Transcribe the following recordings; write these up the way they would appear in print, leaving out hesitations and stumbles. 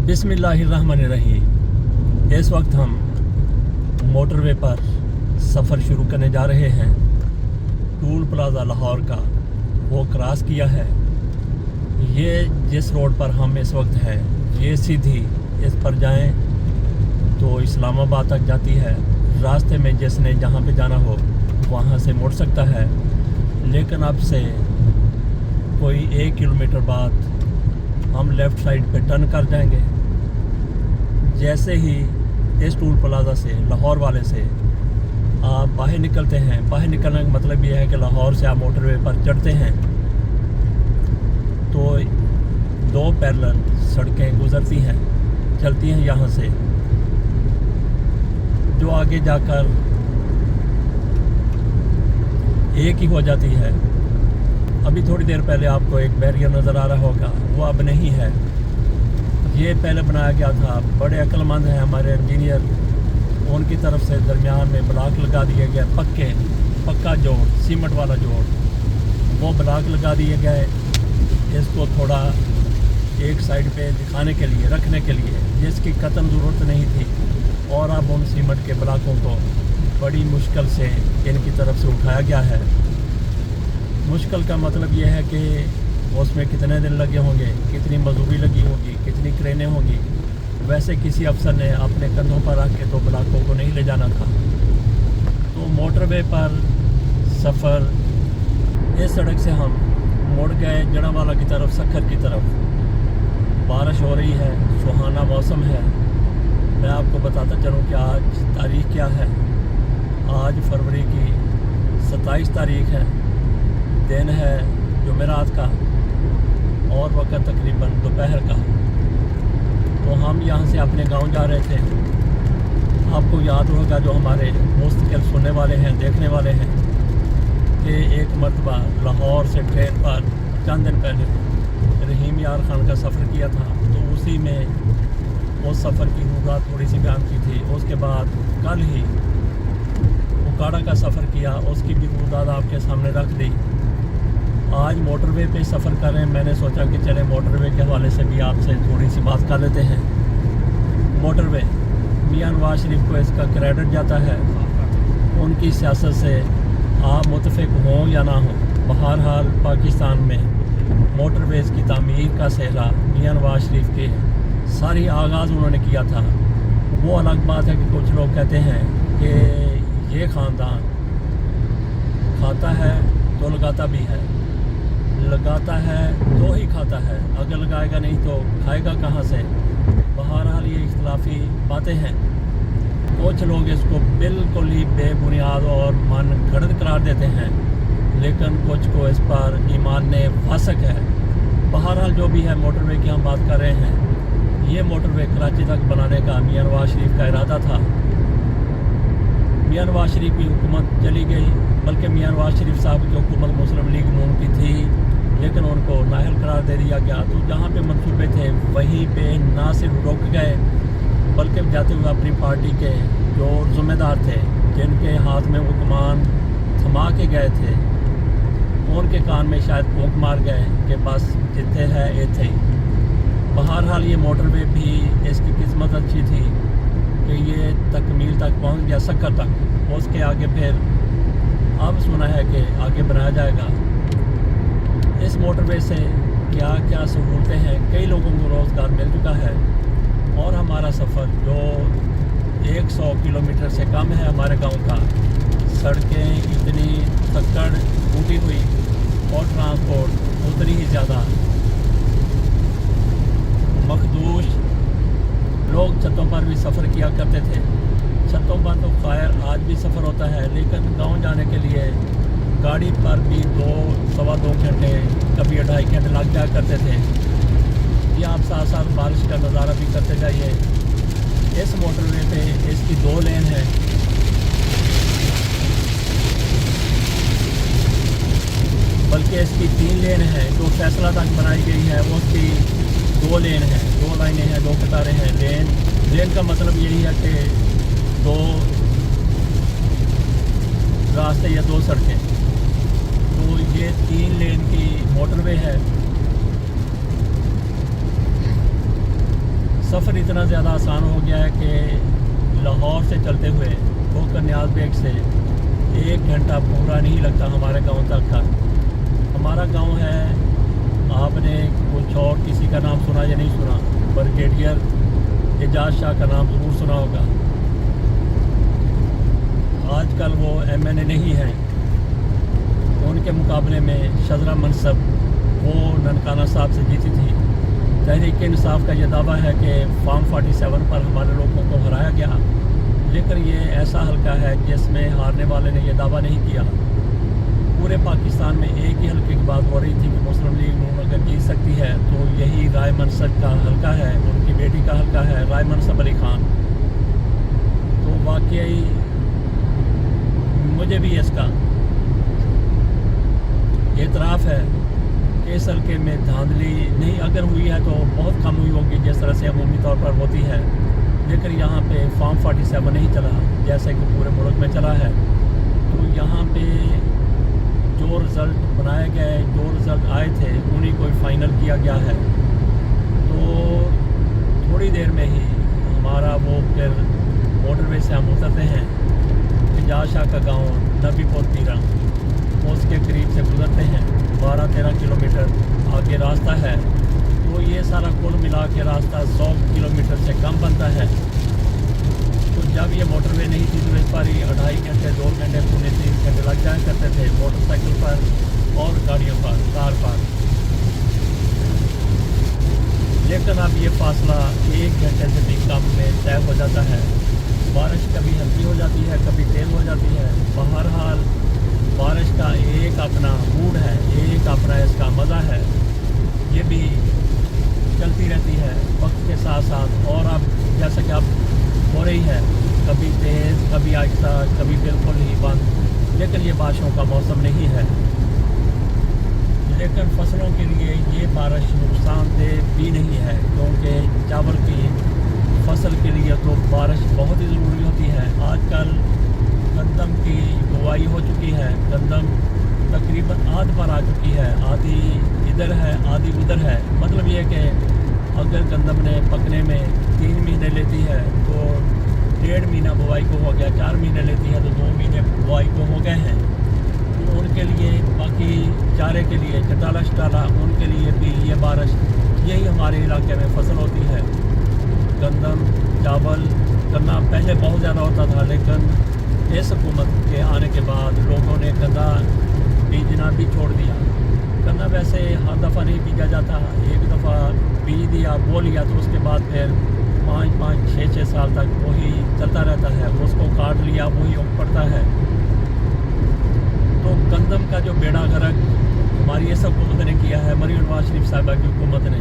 बिस्मिल्लाहिर्रहमानिर्रहीम। इस वक्त हम मोटरवे पर सफ़र शुरू करने जा रहे हैं। टूल प्लाज़ा लाहौर का वो क्रॉस किया है। ये जिस रोड पर हम इस वक्त हैं, ये सीधी इस पर जाएं तो इस्लामाबाद तक जाती है। रास्ते में जिसने जहाँ पे जाना हो वहाँ से मुड़ सकता है, लेकिन अब से कोई 1 किलोमीटर बाद हम लेफ़्ट साइड पे टर्न कर जाएंगे। जैसे ही इस टूल प्लाज़ा से, लाहौर वाले से आप बाहर निकलते हैं, बाहर निकलने का मतलब ये है कि लाहौर से आप मोटरवे पर चढ़ते हैं तो 2 पैरेलल सड़कें गुज़रती हैं, चलती हैं यहाँ से, जो आगे जाकर एक ही हो जाती है। अभी थोड़ी देर पहले आपको एक बैरियर नज़र आ रहा होगा, वो अब नहीं है। ये पहले बनाया गया था। बड़े अक्लमंद हैं हमारे इंजीनियर, उनकी तरफ से दरमियान में ब्लॉक लगा दिए गए, पक्का जोड़, सीमेंट वाला जोड़, वो ब्लॉक लगा दिए गए। इसको थोड़ा एक साइड पे दिखाने के लिए, रखने के लिए, जिसकी कतई ज़रूरत नहीं थी। और अब उन सीमेंट के ब्लॉकों को बड़ी मुश्किल से इनकी तरफ से उठाया गया है। मुश्किल का मतलब ये है कि उसमें कितने दिन लगे होंगे, कितनी मजदूरी लगी होगी, कितनी क्रेनें होंगी। वैसे किसी अफसर ने अपने कंधों पर रख के तो ब्लॉकों को नहीं ले जाना था। तो मोटरवे पर सफ़र, इस सड़क से हम मुड़ गए जड़ावाला की तरफ, सक्खर की तरफ। बारिश हो रही है, सुहाना मौसम है। मैं आपको बताता चलूँ कि आज तारीख़ क्या है। आज फरवरी की 27 तारीख़ है। दिन है जुमेरात का और वक्त तकरीबन दोपहर का। तो हम यहाँ से अपने गांव जा रहे थे। आपको याद होगा, जो हमारे मुस्तकिल सुनने वाले हैं, देखने वाले हैं, कि एक मरतबा लाहौर से ट्रेन पर चंद दिन पहले रहीम यार खान का सफ़र किया था। तो उसी में उस सफ़र की रुगात थोड़ी सी बयान की थी। उसके बाद कल ही उकाड़ा का सफ़र किया, उसकी भी रुगात आपके सामने रख दी। आज मोटरवे पे सफ़र कर रहे हैं। मैंने सोचा कि चले मोटरवे के हवाले से भी आपसे थोड़ी सी बात कर लेते हैं। मोटरवे मियां नवाज शरीफ को इसका क्रेडिट जाता है। उनकी सियासत से आप मुतफिक हों या ना हों, बहरहाल पाकिस्तान में मोटरवेज़ की तामीर का सेहरा मियां नवाज शरीफ के सारी आगाज़ उन्होंने किया था। वो अलग बात है कि कुछ लोग कहते हैं कि ये ख़ानदान खाता है तो लगाता भी है, लगाता है तो ही खाता है, अगर लगाएगा नहीं तो खाएगा कहाँ से। बहरहाल ये इख्तलाफी बातें हैं। कुछ लोग इसको बिल्कुल ही बेबुनियाद और मन घड़त करार देते हैं, लेकिन कुछ को इस पर ईमान फासक है। बहरहाल जो भी है, मोटरवे की हम बात कर रहे हैं। ये मोटरवे कराची तक बनाने का मियां नवाज शरीफ का इरादा था। मियां नवाज शरीफ की हुकूमत चली गई, बल्कि मियां नवाज शरीफ साहब की हुकूमत मुस्लिम लीग नून की थी, लेकिन उनको नाअहल करार दे दिया गया। तो जहाँ पे मंसूबे थे वहीं पे ना सिर्फ रुक गए, बल्कि जाते हुए अपनी पार्टी के जो ज़िम्मेदार थे, जिनके हाथ में वो कमान थमा के गए थे, उनके कान में शायद फूंक मार गए कि बस जितने है इतने ही। बहरहाल ये मोटरवे भी, इसकी किस्मत अच्छी थी कि ये तकमील तक पहुँच गया, सक्खर तक। उसके आगे फिर अब सुना है कि आगे बनाया जाएगा। इस मोटरवे से क्या क्या सहूलतें हैं, कई लोगों को रोज़गार मिल चुका है। और हमारा सफ़र जो 100 किलोमीटर से कम है हमारे गांव का, सड़कें इतनी सक्कड़ टूटी हुई और ट्रांसपोर्ट उतनी ही ज़्यादा मखदूश। लोग छतों पर भी सफ़र किया करते थे। छतों पर तो खैर आज भी सफ़र होता है, लेकिन गांव जाने के लिए गाड़ी पर भी 2-2.25 घंटे, कभी 2.5 घंटे लग जाया करते थे। ये आप साथ साथ बारिश का नज़ारा भी करते जाइए। इस मोटरवे पे इसकी 2 लेन है, बल्कि इसकी 3 लेन है। जो फैसला तक बनाई गई है वो उसकी 2 लेन है, 2 लाइनें हैं, 2 कतारें हैं। लेन का मतलब यही है कि 2 रास्ते या 2 सड़कें। तो ये 3 लेन की मोटरवे है। سفر اتنا زیادہ آسان ہو گیا ہے کہ لاہور سے چلتے ہوئے کھوکھر نیاز بیگ سے 1 گھنٹہ پورا نہیں لگتا ہمارے گاؤں تک کا. ہمارا گاؤں ہے، آپ نے کچھ اور کسی کا نام سنا یا نہیں سنا، بریگیڈیئر اعجاز شاہ کا نام ضرور سنا ہوگا. آج کل وہ MNA نہیں ہیں. ان کے مقابلے میں شذرا منصب وہ ننکانہ صاحب سے جیتی تھی. تحریک انصاف کا یہ دعویٰ ہے کہ فارم 47 پر ہمارے لوگوں کو ہرایا گیا، لیکن یہ ایسا حلقہ ہے جس میں ہارنے والے نے یہ دعویٰ نہیں کیا. پورے پاکستان میں ایک ہی حلقے کی بات ہو رہی تھی کہ مسلم لیگ نون اگر جیت سکتی ہے تو یہی رائے منصب کا حلقہ ہے، ان کی بیٹی کا حلقہ ہے رائے منصب علی خان. تو واقعی مجھے بھی اس کا اعتراف ہے کہ اس حلقے میں دھاندلی نہیں اگر ہوئی ہے تو بہت کم ہوئی ہوگی جس طرح سے عمومی طور پر ہوتی ہے، لیکن یہاں پہ فارم 47 نہیں چلا جیسے کہ پورے ملک میں چلا ہے. تو یہاں پہ جو رزلٹ بنائے گئے، جو رزلٹ آئے تھے انہیں کو فائنل کیا گیا ہے. تو تھوڑی دیر میں ہی ہمارا وہ پھر موٹر وے سے ہم اترتے ہیں. اعجاز شاہ کا گاؤں نبی پور پیرا اس کے قریب سے گزرتے ہیں. 12-13 کلومیٹر آگے راستہ ہے. تو یہ سارا کل ملا کے راستہ 100 کلومیٹر سے کم بنتا ہے. تو جب یہ موٹر وے نہیں تھی تو اس پر ہی 2.5 گھنٹے 2 گھنٹے 3 گھنٹے لگ جایا کرتے تھے موٹر سائیکل پر اور گاڑیوں پر، کار پر. لیکن اب یہ فاصلہ 1 گھنٹے سے بھی کم میں طے ہو جاتا ہے. بارش کبھی ہلکی ہو جاتی ہے، کبھی تیز ہو جاتی ہے. بہرحال بارش کا ایک اپنا موڈ ہے، ایک اپنا اس کا مزہ ہے. یہ بھی چلتی رہتی ہے وقت کے ساتھ ساتھ. اور اب جیسا کہ اب ہو رہی ہے، کبھی تیز، کبھی آہستہ، کبھی بالکل ہی بند. لیکن یہ بارشوں کا موسم نہیں ہے. لیکن فصلوں کے لیے یہ بارش نقصان دہ بھی نہیں ہے، کیونکہ چاول کی فصل کے لیے تو بارش بہت ہی ضروری ہوتی ہے. آج کل گندم کی بوائی ہو چکی ہے. گندم تقریباً آدھ پر آ چکی ہے، آدھی ادھر ہے آدھی ادھر ہے. مطلب یہ کہ اگر گندم نے پکنے میں 3 مہینے لیتی ہے تو 1.5 مہینہ بوائی کو ہو گیا. 4 مہینے لیتی ہے تو 2 مہینے بوائی کو ہو گئے ہیں. تو ان کے لیے باقی چارے کے لیے چٹالا شٹالا ان کے لیے بھی یہ بارش، یہی ہمارے علاقے میں فصل ہوتی ہے. گندم، چاول، گنا پہلے بہت زیادہ ہوتا تھا، لیکن اس حکومت کے آنے کے بعد لوگوں نے گنا بیجنا بھی چھوڑ دیا. گنا ویسے ہر دفعہ نہیں بیجا جاتا، ایک دفعہ بیج دیا، بو لیا تو اس کے بعد پھر 5-5 6-6 سال تک وہی چلتا رہتا ہے. اس کو کاٹ لیا وہی اگ پڑتا ہے. تو گندم کا جو بیڑا غرق ہماری اس حکومت نے کیا ہے، مریم نواز شریف صاحبہ کی حکومت نے،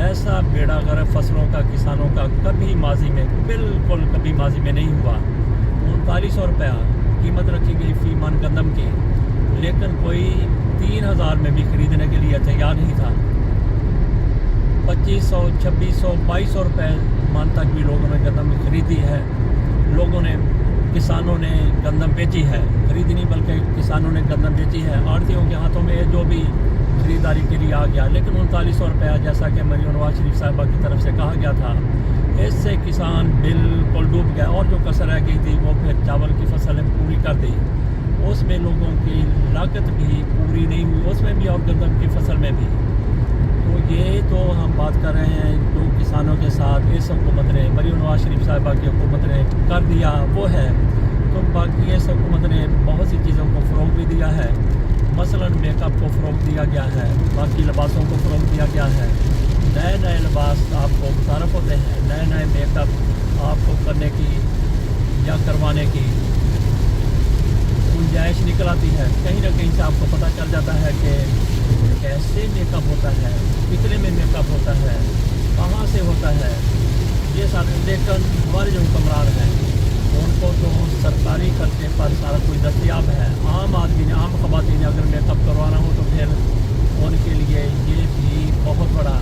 ایسا بیڑا غرق فصلوں کا، کسانوں کا کبھی ماضی میں، بالکل کبھی ماضی میں نہیں ہوا. 3900 روپیہ قیمت رکھی گئی فی من گندم کی، لیکن کوئی 3000 میں بھی خریدنے کے لیے تیار نہیں تھا. 2500 2600 2200 روپے من تک بھی لوگوں نے گندم خریدی ہے. لوگوں نے، کسانوں نے گندم بیچی ہے، خریدی نہیں بلکہ کسانوں نے گندم بیچی ہے. آڑھتیوں کے ہاتھوں میں جو بھی خریداری کے لیے آ گیا. لیکن 3900 روپیہ جیسا کہ مریم نواز شریف صاحبہ کی طرف سے کہا گیا تھا، اس سے کسان بالکل ڈوب گیا. اور جو کسر رہ گئی تھی وہ پھر چاول کی فصل پوری کر دی. اس میں لوگوں کی لاگت بھی پوری نہیں ہوئی، اس میں بھی اور گندم کی فصل میں بھی. تو یہ تو ہم بات کر رہے ہیں جو کسانوں کے ساتھ اس حکومت نے، مریم نواز شریف صاحبہ کی حکومت نے کر دیا وہ ہے. تو باقی اس حکومت نے بہت سی چیزوں کو فروغ بھی دیا ہے. مثلاً میک اپ کو فروغ دیا گیا ہے، باقی لباسوں کو فروغ دیا گیا ہے. نئے نئے لباس آپ کو متعارف ہوتے ہیں، نئے نئے میک اپ آپ کو کرنے کی یا کروانے کی گنجائش نکل آتی ہے. کہیں نہ کہیں سے آپ کو پتہ چل جاتا ہے کہ کیسے میک اپ ہوتا ہے، کتنے میں میک اپ ہوتا ہے، کہاں سے ہوتا ہے. یہ سارے، لیکن ہمارے جو حکمران ہیں ان کو تو سرکاری خرچے پر سارا کچھ دستیاب ہے. عام آدمی نے، عام خواتین نے اگر میک اپ کروانا ہو تو پھر ان کے لیے یہ بھی بہت بڑا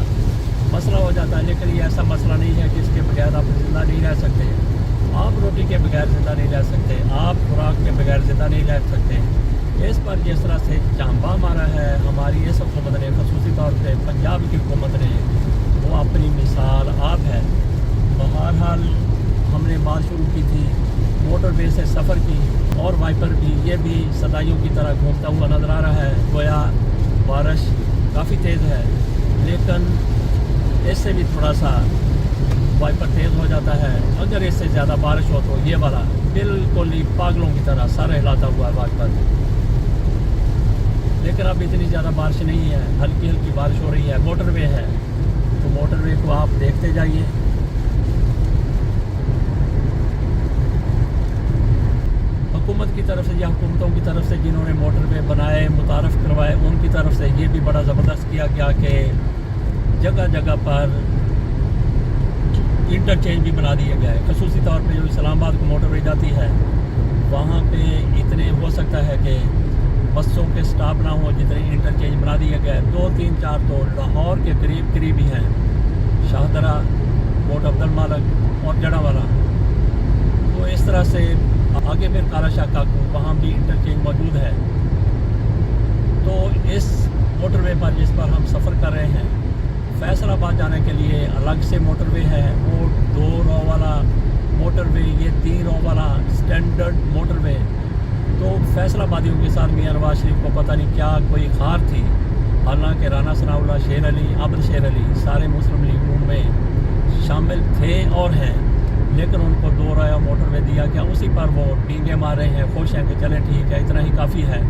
مسئلہ ہو جاتا ہے. لیکن یہ ایسا مسئلہ نہیں ہے کہ اس کے بغیر آپ زندہ نہیں رہ سکتے. آپ روٹی کے بغیر زندہ نہیں رہ سکتے، آپ خوراک کے بغیر زندہ نہیں رہ سکتے. اس پر جس طرح سے چانبا مارا ہے ہماری اس حکومت نے، خصوصی طور پہ پنجاب کی حکومت نے، وہ اپنی مثال آپ ہے. साल हमने बात शुरू की थी, मोटर वे से सफ़र की, और वाइपर भी ये भी सदाइयों की तरह घूमता हुआ नज़र आ रहा है। गोया बारिश काफ़ी तेज़ है, लेकिन इससे भी थोड़ा सा वाइपर तेज़ हो जाता है। अगर इससे ज़्यादा बारिश हो तो ये वाला बिल्कुल ही पागलों की तरह सर हिलाता हुआ है वाइपर। लेकिन अब इतनी ज़्यादा बारिश नहीं है, हल्की हल्की बारिश हो रही है। मोटरवे है तो मोटरवे को आप देखते जाइए। हुकूमत की तरफ से या हुकूमतों की तरफ से जिन्होंने मोटरवे बनाए, मुतारफ़ करवाए, उनकी तरफ से ये भी बड़ा ज़बरदस्त किया गया कि जगह जगह पर इंटरचेंज भी बना दिया गया है। खसूसी तौर पे जो इस्लामाबाद को मोटरवे जाती है, वहाँ पे इतने हो सकता है कि बसों के स्टॉप ना हो, जितने इंटरचेंज बना दिया गया है। 2, 3, 4 तो लाहौर के करीब ही हैं, शाहदरा, कोट अब्दुल मालिक और जड़ावाला। तो इस तरह से आगे फिर काला शाह काकू, वहाँ भी इंटरचेंज मौजूद है। तो इस मोटरवे पर जिस पर हम सफ़र कर रहे हैं, फैसलाबाद जाने के लिए अलग से मोटरवे है। वो 2 रो वाला मोटरवे, ये 3 रो वाला स्टैंडर्ड मोटरवे। तो फैसलाबादियों के साथ मियां नवाज शरीफ को पता नहीं क्या कोई खार थी। हालांकि राना सनाउल्लाह, शेर अली, अब्द शेर अली सारे मुस्लिम लीग नून में शामिल थे और हैं, लेकिन उनको 2 राया मोटरवे दिया गया। उसी पर वो डींगे मार रहे हैं, खुश हैं कि चलें ठीक है, इतना ही काफ़ी है।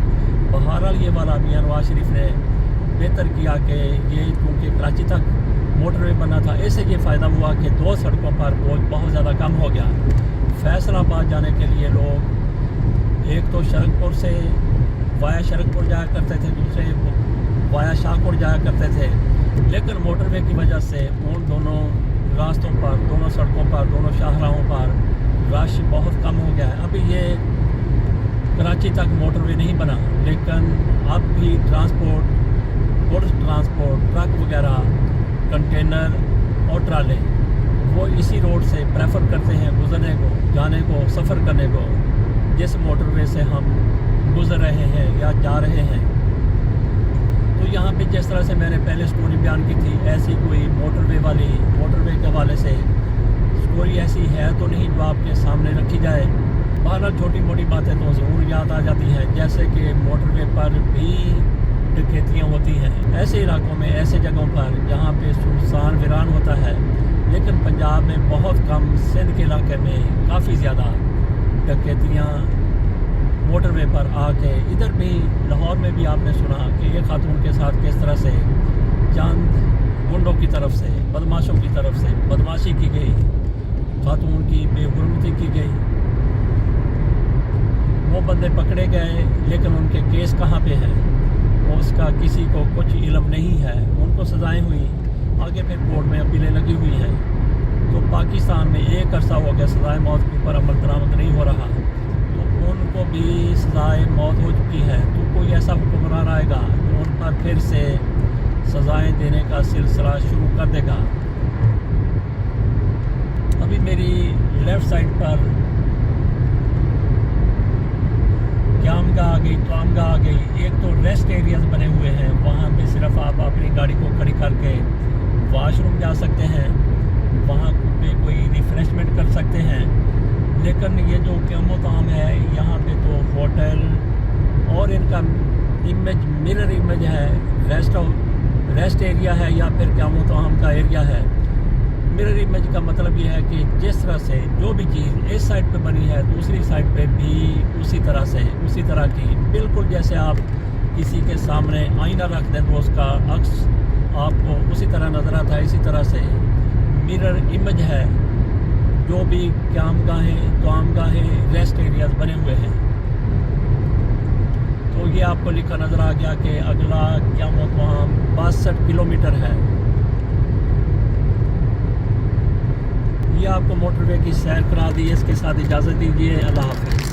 बहरहाल ये वाला मियां नवाज शरीफ ने बेहतर किया कि ये क्योंकि कराची तक मोटरवे बना था, इससे ये फ़ायदा हुआ कि 2 सड़कों पर बोझ बहुत ज़्यादा कम हो गया। फैसलाबाद जाने के लिए लोग एक तो शरकपुर से वाया शरकपुर जाया करते थे, दूसरे वाया शाहपुर जाया करते थे। लेकिन मोटरवे की वजह से उन दोनों रास्तों पर, दोनों सड़कों पर, दोनों शाहराहों पर रश बहुत कम हो गया है। अभी ये कराची तक मोटरवे नहीं बना, लेकिन अब भी ट्रांसपोर्ट, गुड्स ट्रांसपोर्ट, ट्रक वगैरह, कंटेनर और ट्राले वो इसी रोड से प्रेफर करते हैं गुजरने को, जाने को, सफ़र करने को, जिस मोटरवे से हम गुजर रहे हैं या जा रहे हैं। तो यहाँ पे जिस तरह से मैंने पहले स्टोरी बयान की थी, ऐसी कोई मोटरवे के हवाले से स्टोरी ऐसी है तो नहीं जो आपके सामने रखी जाए। बहरहाल छोटी मोटी बातें तो ज़रूर याद आ जाती हैं, जैसे कि मोटरवे पर भी डकैतियाँ होती हैं। ऐसे इलाकों में, ऐसे जगहों पर जहाँ पे सुनसान वीरान होता है, लेकिन पंजाब में बहुत कम, सिंध के इलाके में काफ़ी ज़्यादा डकैतियाँ मोटरवे पर आके। इधर भी लाहौर में भी आपने सुना कि ये खातून के साथ किस तरह से चंद गुंडों की तरफ से, बदमाशों की तरफ से बदमाशी की गई, खातून की बेहुरमती की गई। वो बंदे पकड़े गए, लेकिन उनके केस कहाँ पे हैं उसका किसी को कुछ इल्म नहीं है। उनको सज़ाएं हुई, आगे फिर कोर्ट में अपीलें लगी हुई हैं। तो पाकिस्तान में एक अरसा हो गया सज़ाए मौत के ऊपर अमल दरामद नहीं हो रहा, तो उनको भी सज़ाए मौत हो चुकी है। तो कोई ऐसा हुक्मरान आएगा तो उन पर फिर से सज़ाएं देने का सिलसिला शुरू कर देगा। अभी मेरी लेफ़्ट साइड पर क्यामगा आ गई, त्वामगा आ गई। एक तो रेस्ट एरियाज़ बने हुए हैं, वहाँ पे सिर्फ आप अपनी गाड़ी को खड़ी करके वाशरूम जा सकते हैं, वहाँ पे कोई रिफ़्रेशमेंट कर सकते हैं। लेकिन ये जो क्यामो ताम है, यहाँ पे तो होटल और इनका इमेज, मिरर इमेज है, रेस्ट एरिया है या फिर क्यामो ताम का एरिया है। मिरर इमेज का मतलब ये है कि जिस तरह से जो भी चीज़ इस साइड पे बनी है, दूसरी साइड पे भी उसी तरह से, उसी तरह की, बिल्कुल जैसे आप किसी के सामने आईना रख दें तो उसका अक्स आपको उसी तरह नज़र आता है। इसी तरह से मिरर इमेज है जो भी क्यामगाहें, त्वामगाहें, रेस्ट एरियाज़ बने हुए हैं। तो ये आपको लिखा नज़र आ गया कि अगला क्यामो ताम 62 किलोमीटर है। ये आपको मोटरवे की सैर करा दी। इसके साथ इजाज़त दीजिए। अल्लाह हाफ़िज़।